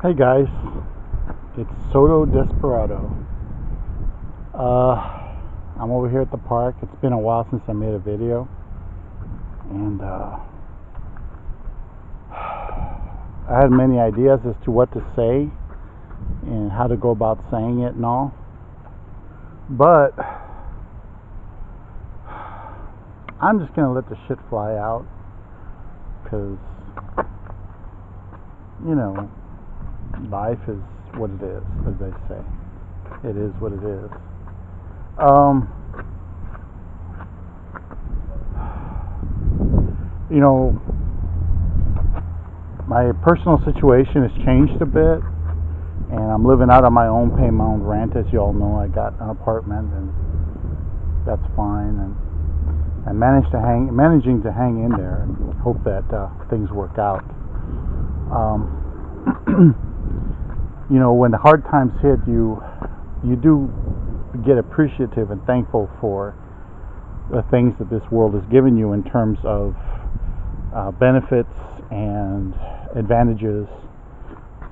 Hey guys, it's Soto Desperado. I'm over here at the park. It's been a while since I made a video, and I had many ideas as to what to say and how to go about saying it and all. But I'm just gonna let the shit fly out, because life is what it is, as they say. It is what it is. Um, you know, my personal situation has changed a bit, and I'm living out on my own, paying my own rent. As you all know, I got an apartment, and that's fine. And I'm managing to hang in there, and hope that things work out. When the hard times hit, you do get appreciative and thankful for the things that this world has given you in terms of benefits and advantages.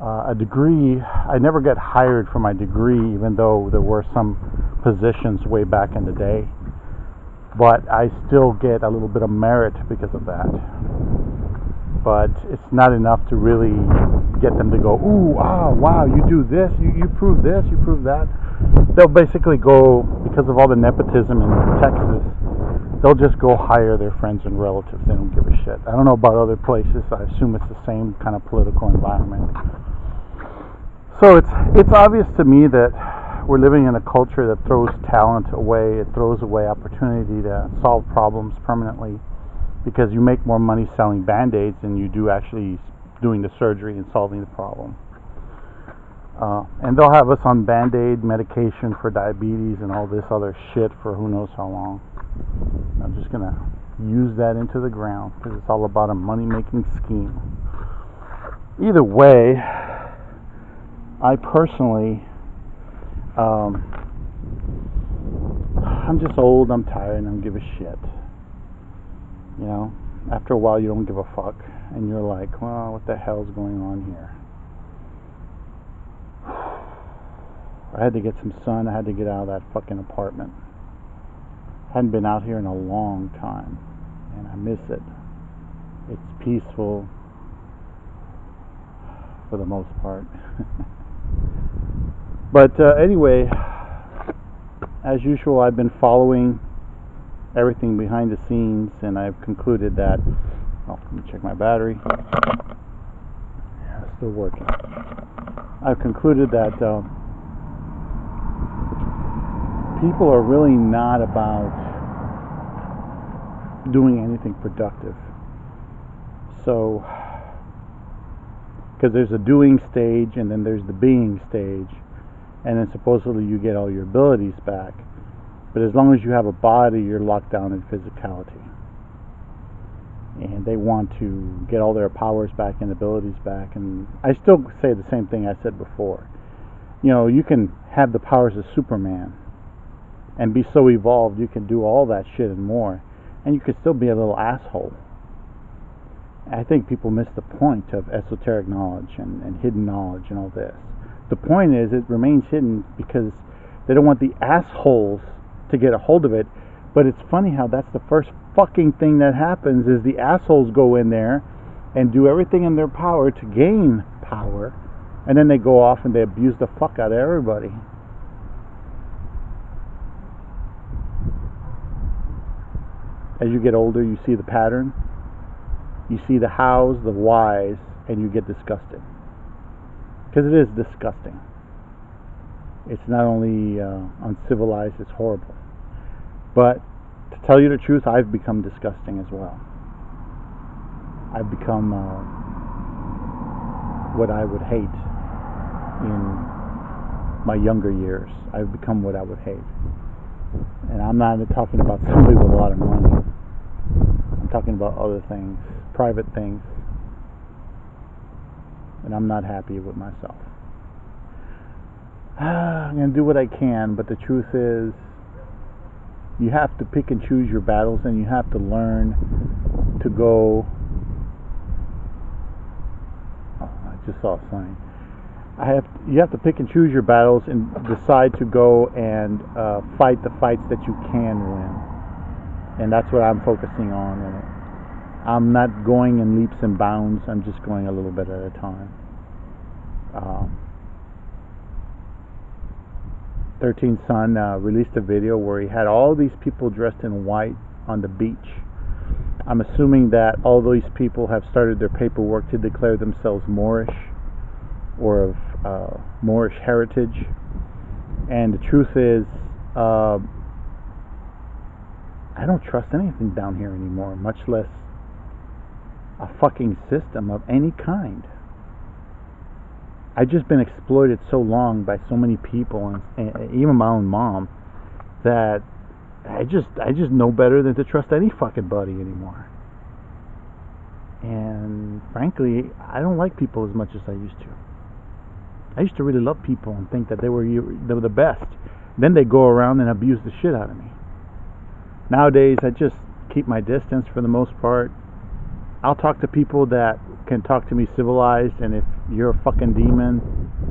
A degree, I never got hired for my degree, even though there were some positions way back in the day, but I still get a little bit of merit because of that. But it's not enough to really get them to go, ooh, wow, you do this, you prove this, you prove that. They'll basically go, because of all the nepotism in Texas, they'll just go hire their friends and relatives. They don't give a shit. I don't know about other places. I assume it's the same kind of political environment. So it's obvious to me that we're living in a culture that throws talent away. It throws away opportunity to solve problems permanently, because you make more money selling Band-Aids than you do actually doing the surgery and solving the problem. And they'll have us on Band-Aid medication for diabetes and all this other shit for who knows how long. I'm just going to use that into the ground, because it's all about a money-making scheme. Either way, I personally, I'm just old, I'm tired, and I don't give a shit. After a while you don't give a fuck, and you're like, well, what the hell's going on here? I had to get some sun. I had to get out of that fucking apartment. Hadn't been out here in a long time, and I miss it. It's peaceful for the most part. But anyway, as usual, I've been following everything behind the scenes, and I've concluded that, let me check my battery. Yeah, it's still working. I've concluded that people are really not about doing anything productive. So, because there's a doing stage, and then there's the being stage, and then supposedly you get all your abilities back. But as long as you have a body, you're locked down in physicality. And they want to get all their powers back and abilities back. And I still say the same thing I said before. You can have the powers of Superman and be so evolved you can do all that shit and more, and you could still be a little asshole. I think people miss the point of esoteric knowledge and hidden knowledge and all this. The point is, it remains hidden because they don't want the assholes to get a hold of it. But it's funny how that's the first fucking thing that happens, is the assholes go in there and do everything in their power to gain power, and then they go off and they abuse the fuck out of everybody. As you get older, you see the pattern, you see the hows, the whys, and you get disgusted, because it is disgusting. It's not only uncivilized, it's horrible. But to tell you the truth, I've become disgusting as well. I've become what I would hate in my younger years. I've become what I would hate. And I'm not talking about somebody with a lot of money. I'm talking about other things, private things. And I'm not happy with myself. I'm going to do what I can, but the truth is, you have to pick and choose your battles, and you have to learn to go. Oh, I just saw a sign. You have to pick and choose your battles and decide to go and fight the fights that you can win, and that's what I'm focusing on. And I'm not going in leaps and bounds. I'm just going a little bit at a time. 13 Son released a video where he had all these people dressed in white on the beach. I'm assuming that all these people have started their paperwork to declare themselves Moorish or of Moorish heritage. And the truth is, I don't trust anything down here anymore, much less a fucking system of any kind. I've just been exploited so long by so many people, and even my own mom, that I just know better than to trust any fucking buddy anymore. And frankly, I don't like people as much as I used to. I used to really love people and think that they were the best. Then they go around and abuse the shit out of me. Nowadays, I just keep my distance for the most part. I'll talk to people that can talk to me civilized, and if you're a fucking demon,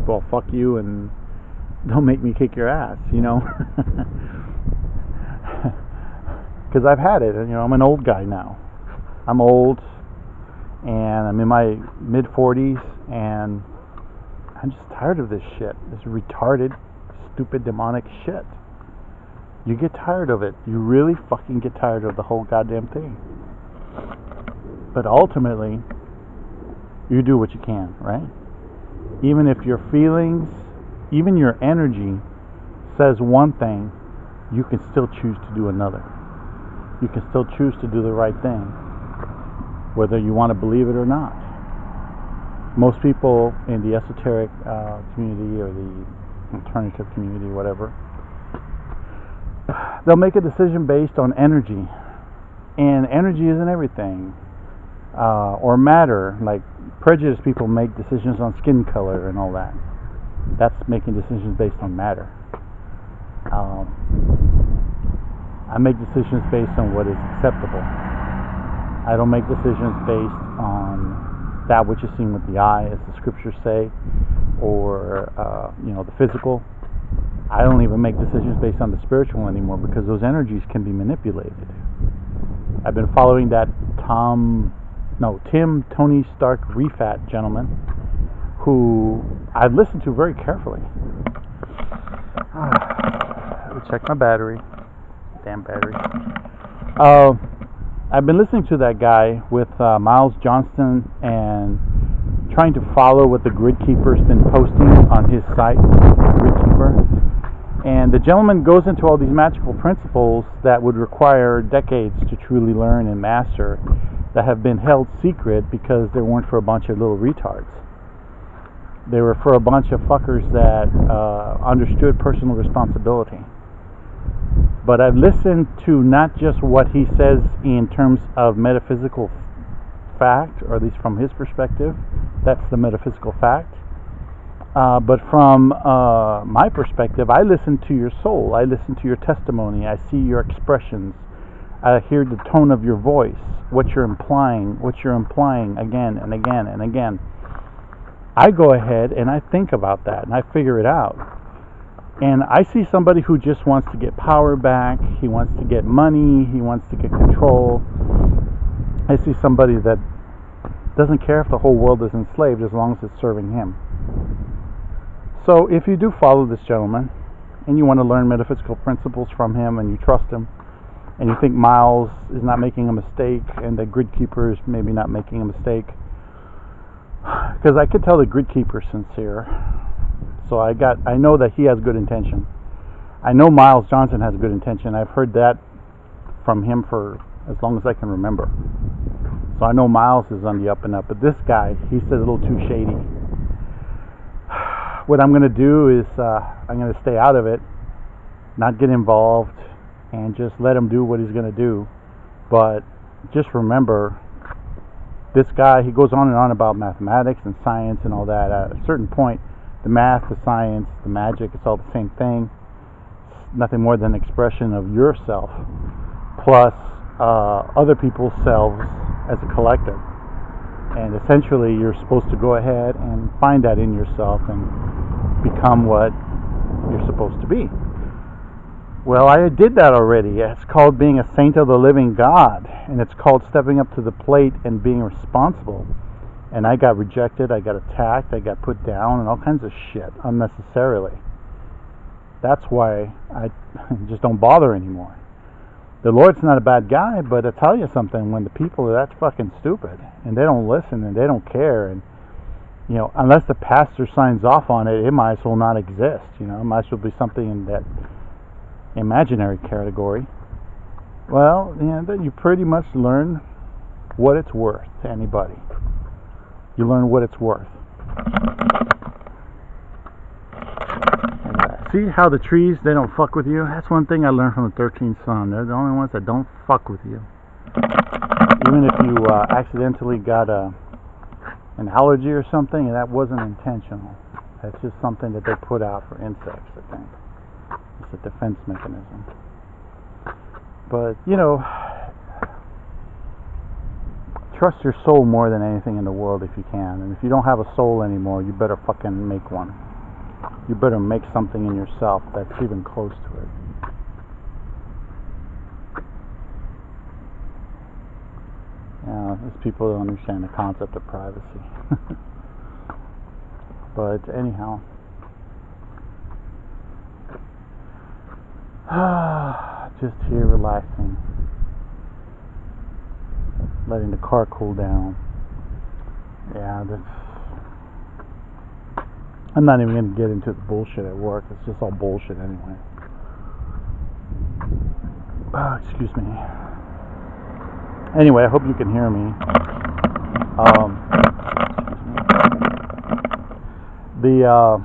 well, fuck you, and don't make me kick your ass, you know? Because I've had it, and, you know, I'm an old guy now. I'm old, and I'm in my mid-40s, and I'm just tired of this shit. This retarded, stupid, demonic shit. You get tired of it. You really fucking get tired of the whole goddamn thing. But ultimately, you do what you can, right? Even if your feelings, even your energy says one thing, you can still choose to do another. You can still choose to do the right thing, whether you want to believe it or not. Most people in the esoteric community or the alternative community, whatever, they'll make a decision based on energy. And energy isn't everything. Or matter, like prejudiced people make decisions on skin color and all that. That's making decisions based on matter. I make decisions based on what is acceptable. I don't make decisions based on that which is seen with the eye, as the scriptures say, or the physical. I don't even make decisions based on the spiritual anymore, because those energies can be manipulated. I've been following that Tim Tony Stark Refat gentleman, who I've listened to very carefully. Let me check my battery. Damn battery. I've been listening to that guy with Miles Johnston and trying to follow what the Grid Keeper's been posting on his site, Grid Keeper. And the gentleman goes into all these magical principles that would require decades to truly learn and master, that have been held secret because they weren't for a bunch of little retards. They were for a bunch of fuckers that understood personal responsibility. But I've listened to not just what he says in terms of metaphysical fact, or at least from his perspective, that's the metaphysical fact. But from my perspective, I listen to your soul. I listen to your testimony. I see your expressions. I hear the tone of your voice, what you're implying again and again and again. I go ahead and I think about that and I figure it out. And I see somebody who just wants to get power back. He wants to get money. He wants to get control. I see somebody that doesn't care if the whole world is enslaved as long as it's serving him. So if you do follow this gentleman and you want to learn metaphysical principles from him and you trust him, and you think Miles is not making a mistake and the Grid Keeper is maybe not making a mistake, because I could tell the Grid Keeper's sincere. So I know that he has good intention. I know Miles Johnson has good intention. I've heard that from him for as long as I can remember. So I know Miles is on the up and up. But this guy, he's a little too shady. What I'm going to do is I'm going to stay out of it, not get involved, and just let him do what he's going to do. But just remember, this guy, he goes on and on about mathematics and science and all that. At a certain point, the math, the science, the magic, it's all the same thing. It's nothing more than an expression of yourself plus other people's selves as a collective. And And essentially, you're supposed to go ahead and find that in yourself and become what you're supposed to be. Well, I did that already. It's called being a saint of the living God, and it's called stepping up to the plate and being responsible. And I got rejected, I got attacked, I got put down, and all kinds of shit unnecessarily. That's why I just don't bother anymore. The Lord's not a bad guy, but I tell you something, when the people are that fucking stupid and they don't listen and they don't care, and unless the pastor signs off on it, it might as well not exist. It might as well be something in that imaginary category. Well, then you pretty much learn what it's worth to anybody. You learn what it's worth. See how the trees, they don't fuck with you? That's one thing I learned from the 13th Son. They're the only ones that don't fuck with you. Even if you accidentally got an allergy or something, and that wasn't intentional. That's just something that they put out for insects, I think. It's a defense mechanism. But, trust your soul more than anything in the world if you can. And if you don't have a soul anymore, you better fucking make one. You better make something in yourself that's even close to it. These people don't understand the concept of privacy. But anyhow, just here relaxing, letting the car cool down. I'm not even going to get into the bullshit at work. It's just all bullshit anyway. Excuse me. Anyway, I hope you can hear me. The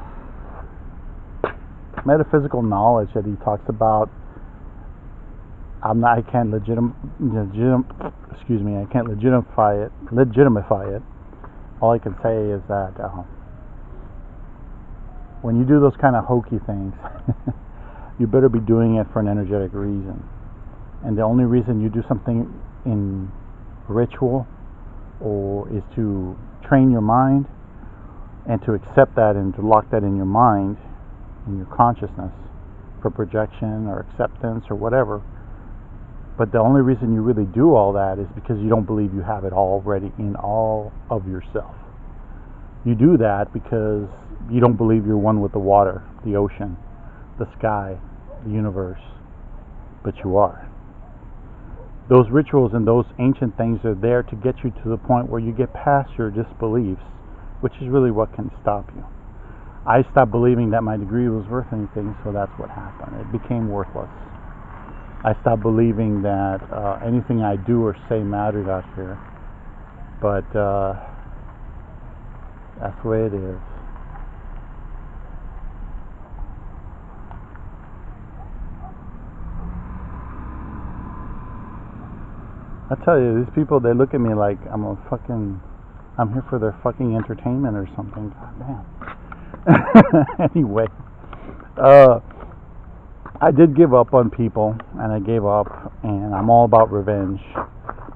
metaphysical knowledge that he talks about, I can't legitimify it. All I can say is that when you do those kind of hokey things, you better be doing it for an energetic reason. And the only reason you do something in ritual or is to train your mind and to accept that and to lock that in your mind, in your consciousness, for projection or acceptance or whatever. But the only reason you really do all that is because you don't believe you have it already in all of yourself. You do that because you don't believe you're one with the water, the ocean, the sky, the universe, but you are. Those rituals and those ancient things are there to get you to the point where you get past your disbeliefs, which is really what can stop you. I stopped believing that my degree was worth anything, so that's what happened. It became worthless. I stopped believing that anything I do or say mattered out here, but that's the way it is. I tell you, these people, they look at me like I'm here for their fucking entertainment or something. God damn. Anyway, I did give up on people, and I gave up, and I'm all about revenge.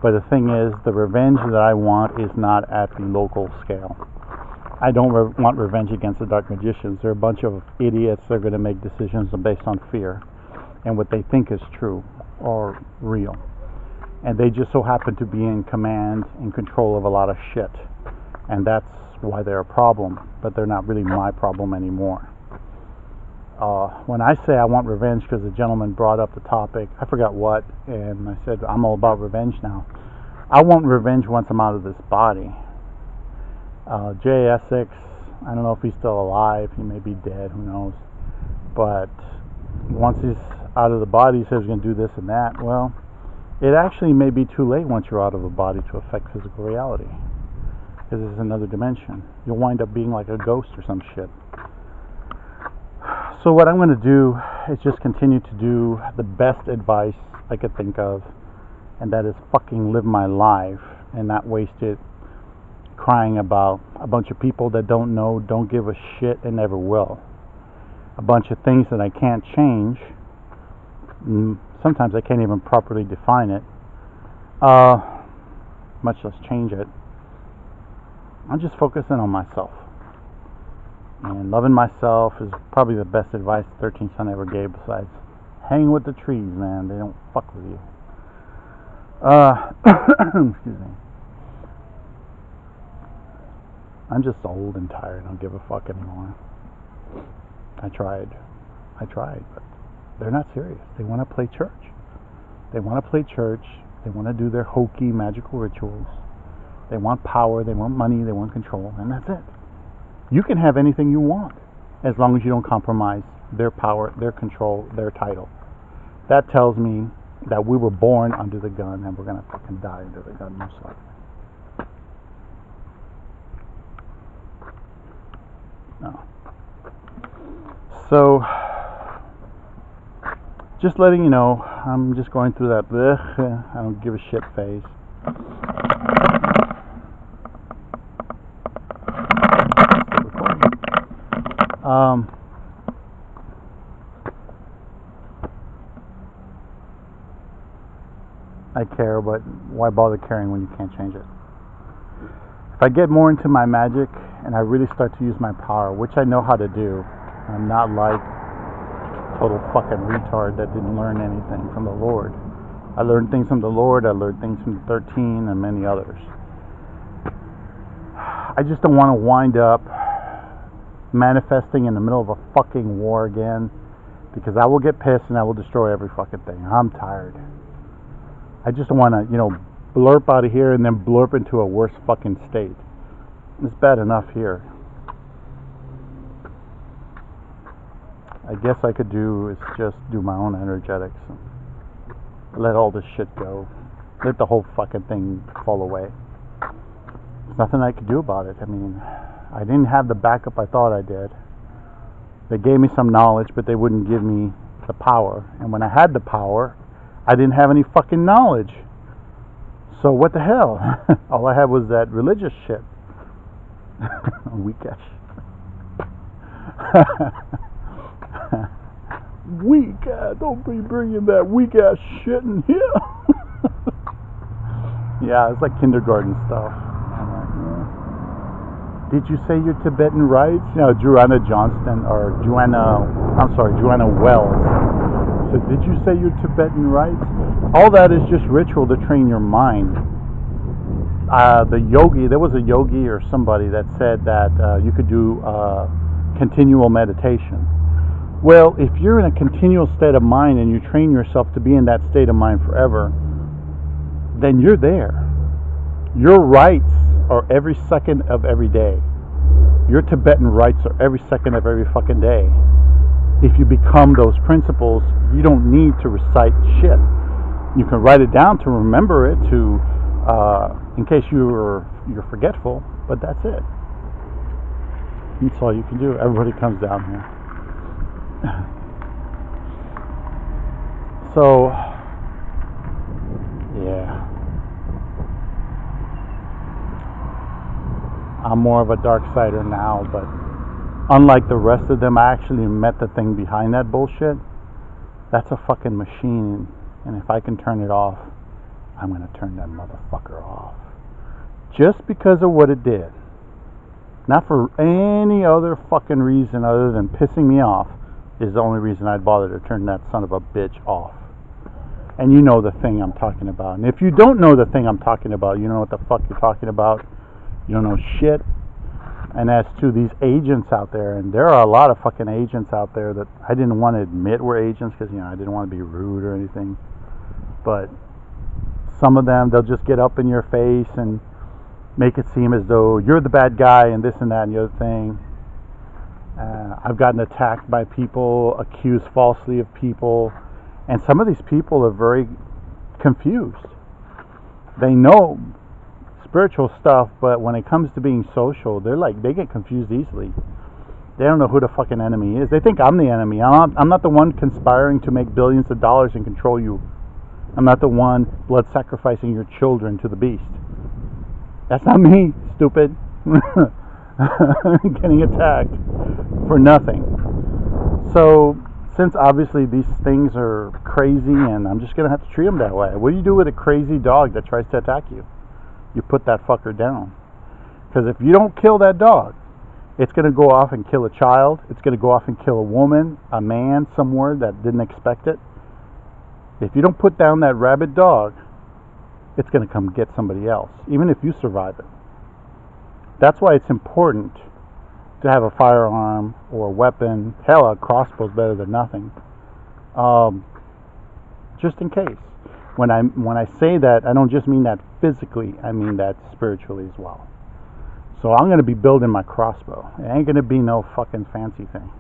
But the thing is, the revenge that I want is not at the local scale. I don't want revenge against the dark magicians. They're a bunch of idiots. They're going to make decisions based on fear and what they think is true or real. And they just so happen to be in command, in control of a lot of shit. And that's why they're a problem, but they're not really my problem anymore. When I say I want revenge, because the gentleman brought up the topic, I forgot what, and I said I'm all about revenge now. I want revenge once I'm out of this body. Jay Essex, I don't know if he's still alive, he may be dead, who knows. But once he's out of the body, he says he's going to do this and that. Well, it actually may be too late once you're out of the body to affect physical reality, because it's another dimension. You'll wind up being like a ghost or some shit. So what I'm going to do is just continue to do the best advice I could think of, and that is fucking live my life and not waste it crying about a bunch of people that don't know, don't give a shit, and never will. A bunch of things that I can't change. Sometimes I can't even properly define it, much less change it. I'm just focusing on myself. And loving myself is probably the best advice the 13th son ever gave, besides hang with the trees, man. They don't fuck with you. Excuse me. I'm just old and tired. I don't give a fuck anymore. I tried, but they're not serious. They want to play church. They want to play church. They want to do their hokey magical rituals. They want power. They want money. They want control. And that's it. You can have anything you want as long as you don't compromise their power, their control, their title. That tells me that we were born under the gun and we're going to fucking die under the gun most likely. No. So, just letting you know, I'm just going through that I don't give a shit phase. I care, but why bother caring when you can't change it? If I get more into my magic and I really start to use my power, which I know how to do, I'm not like total fucking retard that didn't learn anything from the Lord. I learned things from the Lord, I learned things from the 13 and many others. I just don't want to wind up manifesting in the middle of a fucking war again, because I will get pissed and I will destroy every fucking thing. I'm tired. I just don't want to, blurp out of here and then blurp into a worse fucking state. It's bad enough here. I guess I could do is just do my own energetics and let all this shit go. Let the whole fucking thing fall away. There's nothing I could do about it. I mean, I didn't have the backup I thought I did. They gave me some knowledge, but they wouldn't give me the power. And when I had the power, I didn't have any fucking knowledge. So what the hell? All I had was that religious shit. Weak ass. Weak ass. Don't be bringing that weak ass shit in here. Yeah, it's like kindergarten stuff. Did you say your Tibetan rites? Joanna Wells. So did you say your Tibetan rites? All that is just ritual to train your mind. There was a yogi or somebody that said that you could do continual meditation. Well, if you're in a continual state of mind and you train yourself to be in that state of mind forever, then you're there. Your rites are every second of every day. Your Tibetan rites are every second of every fucking day. If you become those principles, you don't need to recite shit. You can write it down to remember it, in case you're forgetful, but that's it. That's all you can do. Everybody comes down here. So, yeah. I'm more of a dark sider now, but unlike the rest of them, I actually met the thing behind that bullshit. That's a fucking machine, and if I can turn it off, I'm going to turn that motherfucker off. Just because of what it did. Not for any other fucking reason other than pissing me off is the only reason I'd bother to turn that son of a bitch off. And you know the thing I'm talking about. And if you don't know the thing I'm talking about, you know what the fuck you're talking about. You don't know shit. And as to these agents out there, and there are a lot of fucking agents out there that I didn't want to admit were agents because, I didn't want to be rude or anything. But some of them, they'll just get up in your face and make it seem as though you're the bad guy and this and that and the other thing. I've gotten attacked by people, accused falsely of people, and some of these people are very confused. They know spiritual stuff, but when it comes to being social, they get confused easily. They don't know who the fucking enemy is. They think I'm the enemy. I'm not the one conspiring to make billions of dollars and control you. I'm not the one blood sacrificing your children to the beast. That's not me, stupid. Getting attacked for nothing. So, since obviously these things are crazy and I'm just going to have to treat them that way. What do you do with a crazy dog that tries to attack you? You put that fucker down. Because if you don't kill that dog, it's going to go off and kill a child. It's going to go off and kill a woman, a man somewhere that didn't expect it. If you don't put down that rabid dog, it's going to come get somebody else, even if you survive it. That's why it's important to have a firearm or a weapon. Hell, a crossbow's better than nothing. Just in case. When I say that, I don't just mean that physically, I mean that spiritually as well. So I'm going to be building my crossbow. It ain't going to be no fucking fancy thing.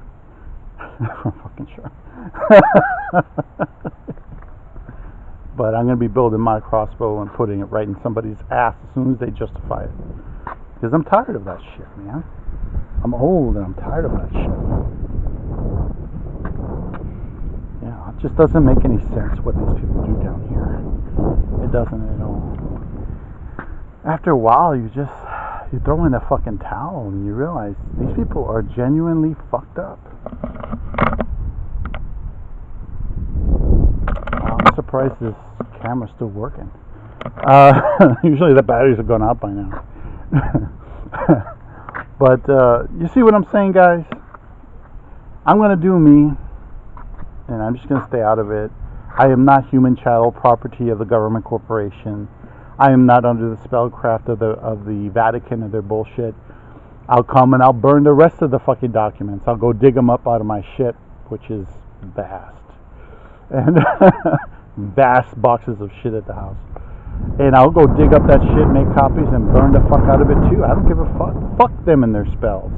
I'm fucking sure. But I'm going to be building my crossbow and putting it right in somebody's ass as soon as they justify it. Because I'm tired of that shit, man. I'm old and I'm tired of that shit. Yeah, it just doesn't make any sense what these people do down here. It doesn't at all. After a while, you throw in the fucking towel and you realize these people are genuinely fucked up. I'm surprised this camera's still working. Usually the batteries have gone out by now. But you see what I'm saying, guys? I'm going to do me, and I'm just going to stay out of it. I am not human chattel, property of the government corporation. I am not under the spellcraft of the Vatican and their bullshit. I'll come and I'll burn the rest of the fucking documents. I'll go dig them up out of my shit, which is vast. And vast boxes of shit at the house. And I'll go dig up that shit, make copies, and burn the fuck out of it too. I don't give a fuck. Fuck them and their spells.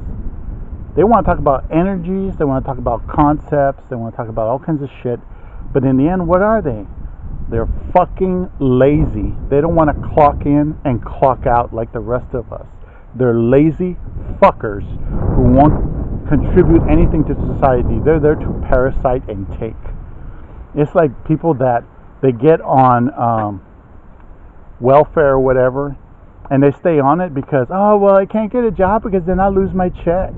They want to talk about energies. They want to talk about concepts. They want to talk about all kinds of shit. But in the end, what are they? They're fucking lazy. They don't want to clock in and clock out like the rest of us. They're lazy fuckers who won't contribute anything to society. They're there to parasite and take. It's like people that they get on welfare or whatever, and they stay on it because, oh, well, I can't get a job because then I'll lose my check.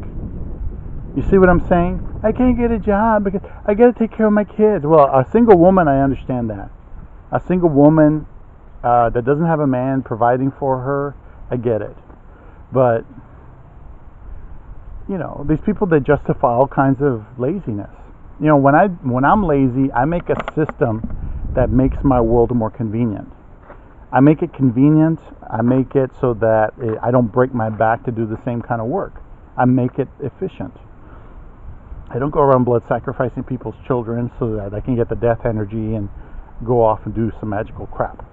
You see what I'm saying? I can't get a job because I got to take care of my kids. Well, a single woman, I understand that. A single woman that doesn't have a man providing for her, I get it. But, you know, these people, they justify all kinds of laziness. You know, when I'm lazy, I make a system that makes my world more convenient. I make it convenient. I make it so that I don't break my back to do the same kind of work. I make it efficient. I don't go around blood sacrificing people's children so that I can get the death energy and go off and do some magical crap.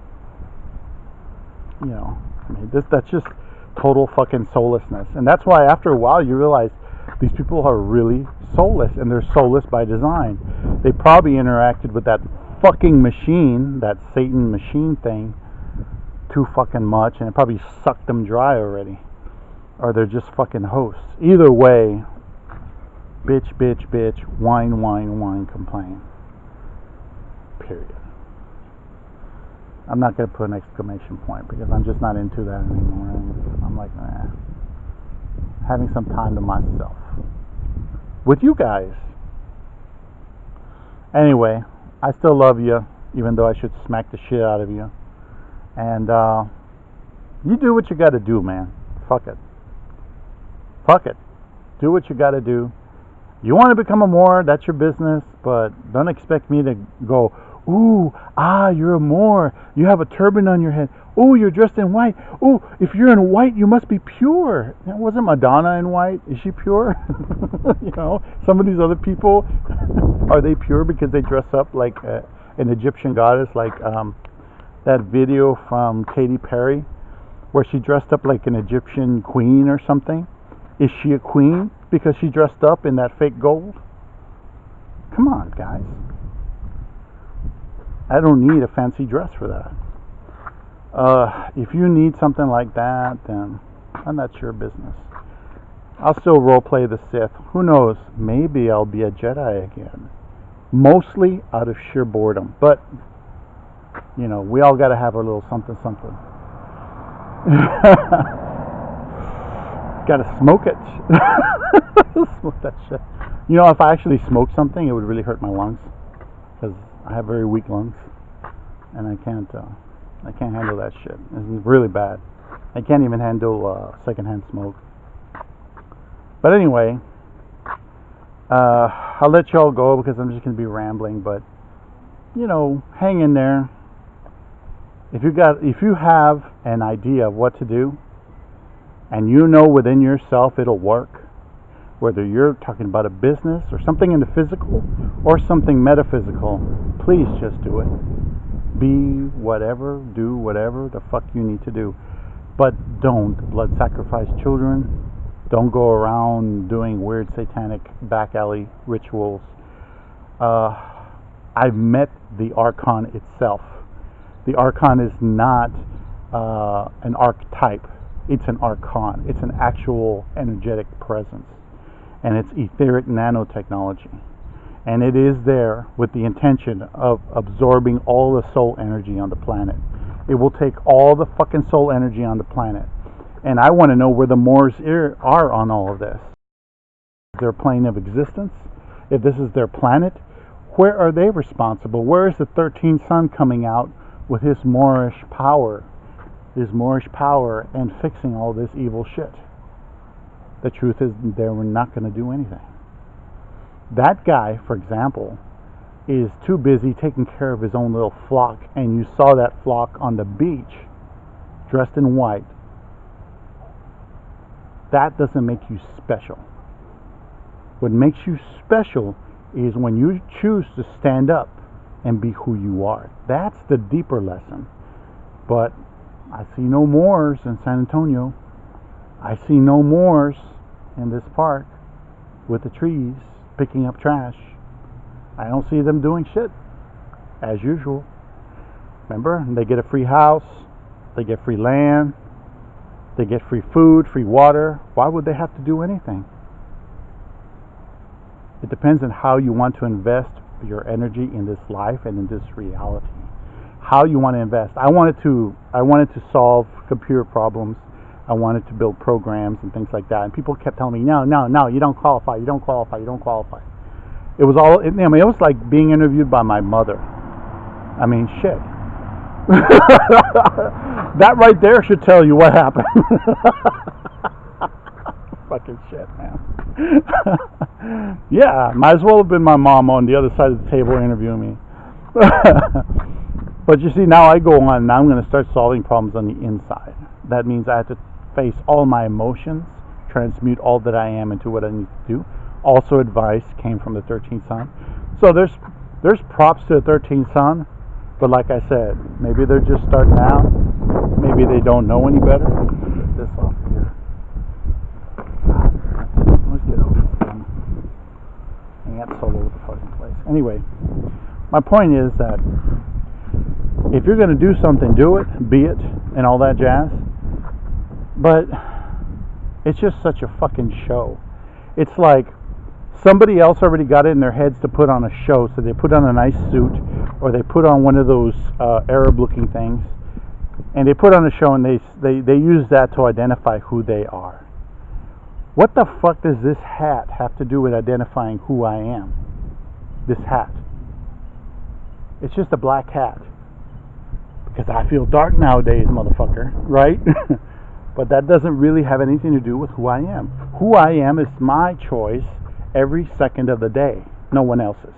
You know, I mean, that's just total fucking soullessness. And that's why after a while you realize these people are really soulless, and they're soulless by design. They probably interacted with that fucking machine, that Satan machine thing, too fucking much, and it probably sucked them dry already. Or they're just fucking hosts. Either way, bitch, bitch, bitch, whine, whine, whine, complain. Period. I'm not going to put an exclamation point because I'm just not into that anymore. I'm like, nah. Having some time to myself. With you guys. Anyway, I still love you, even though I should smack the shit out of you. And you do what you got to do, man. Fuck it. Fuck it. Do what you got to do. You want to become a Moor, that's your business, but don't expect me to go, ooh, you're a Moor. You have a turban on your head. Ooh, you're dressed in white. Ooh, if you're in white, you must be pure. That wasn't Madonna in white. Is she pure? You know, some of these other people, are they pure because they dress up like an Egyptian goddess, like that video from Katy Perry, where she dressed up like an Egyptian queen or something? Is she a queen because she dressed up in that fake gold? Come on, guys. I don't need a fancy dress for that. If you need something like that, then that's your business. I'll still roleplay the Sith. Who knows? Maybe I'll be a Jedi again. Mostly out of sheer boredom. But, you know, we all got to have our little something something. Got to smoke it. Smoke that shit. You know, if I actually smoked something, it would really hurt my lungs. Because I have very weak lungs. And I can't handle that shit. It's really bad. I can't even handle secondhand smoke. But anyway, I'll let y'all go because I'm just going to be rambling. But hang in there. If you have an idea of what to do, and within yourself it'll work, whether you're talking about a business or something in the physical or something metaphysical, please just do it. Do whatever the fuck you need to do. But don't blood sacrifice children. Don't go around doing weird satanic back alley rituals. I've met the Archon itself. The Archon is not an archetype. It's an Archon. It's an actual energetic presence. And it's etheric nanotechnology. And it is there with the intention of absorbing all the soul energy on the planet. It will take all the fucking soul energy on the planet. And I want to know where the Moors are on all of this. Their plane of existence, if this is their planet, where are they responsible? Where is the 13th sun coming out with his Moorish power and fixing all this evil shit? The truth is, they were not going to do anything. That guy, for example, is too busy taking care of his own little flock, and you saw that flock on the beach, dressed in white. That doesn't make you special. What makes you special is when you choose to stand up and be who you are. That's the deeper lesson. But I see no Moors in San Antonio. I see no Moors in this park with the trees picking up trash. I don't see them doing shit as usual. Remember, they get a free house, they get free land, they get free food, free water. Why would they have to do anything? It depends on how you want to invest your energy in this life and in this reality. How you want to invest. I wanted to solve computer problems. I wanted to build programs and things like that. And people kept telling me, no, you don't qualify. It was all. It was like being interviewed by my mother. I mean, shit. That right there should tell you what happened. Fucking shit, man. Yeah, might as well have been my mom on the other side of the table interviewing me. But you see, now I go on, now I'm going to start solving problems on the inside. That means I have to face all my emotions, transmute all that I am into what I need to do. Also, advice came from the 13th sun. So there's props to the 13th sun, but like I said, maybe they're just starting out. Maybe they don't know any better. Get this off here. Let's get over this thing. Ants all over the fucking place. Anyway, my point is that if you're going to do something, do it, be it, and all that jazz. But it's just such a fucking show. It's like somebody else already got it in their heads to put on a show, so they put on a nice suit, or they put on one of those Arab-looking things, and they put on a show, and they use that to identify who they are. What the fuck does this hat have to do with identifying who I am? This hat. It's just a black hat. Because I feel dark nowadays, motherfucker, right? But that doesn't really have anything to do with who I am. Who I am is my choice every second of the day. No one else's.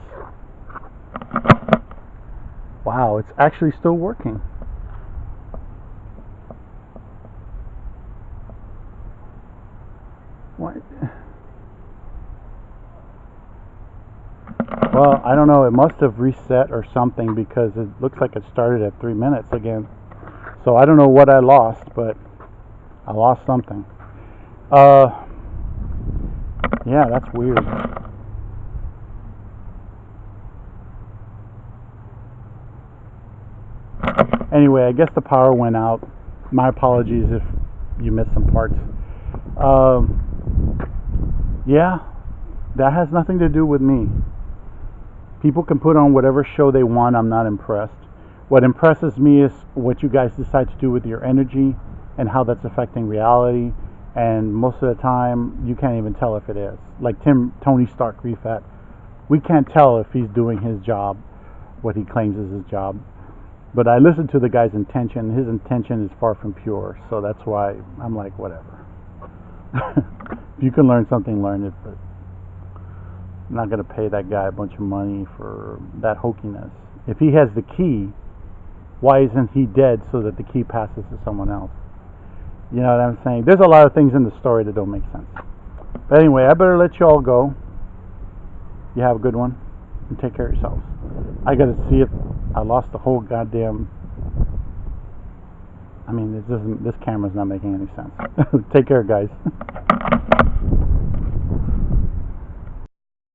Wow, it's actually still working. What? Well, I don't know. It must have reset or something because it looks like it started at 3 minutes again. So I don't know what I lost, but I lost something. Yeah, that's weird. Anyway, I guess the power went out. My apologies if you missed some parts. Yeah, that has nothing to do with me. People can put on whatever show they want. I'm not impressed. What impresses me is what you guys decide to do with your energy and how that's affecting reality. And most of the time, you can't even tell if it is. Like Tony Stark we can't tell if he's doing his job, what he claims is his job. But I listened to the guy's intention. His intention is far from pure, so that's why I'm like, whatever. If you can learn something, learn it, but I'm not going to pay that guy a bunch of money for that hokiness. If he has the key, why isn't he dead so that the key passes to someone else? You know what I'm saying? There's a lot of things in the story that don't make sense. But anyway, I better let you all go. You have a good one, and take care of yourselves. I got to see it. I lost the whole goddamn... I mean, this camera's not making any sense. Take care, guys.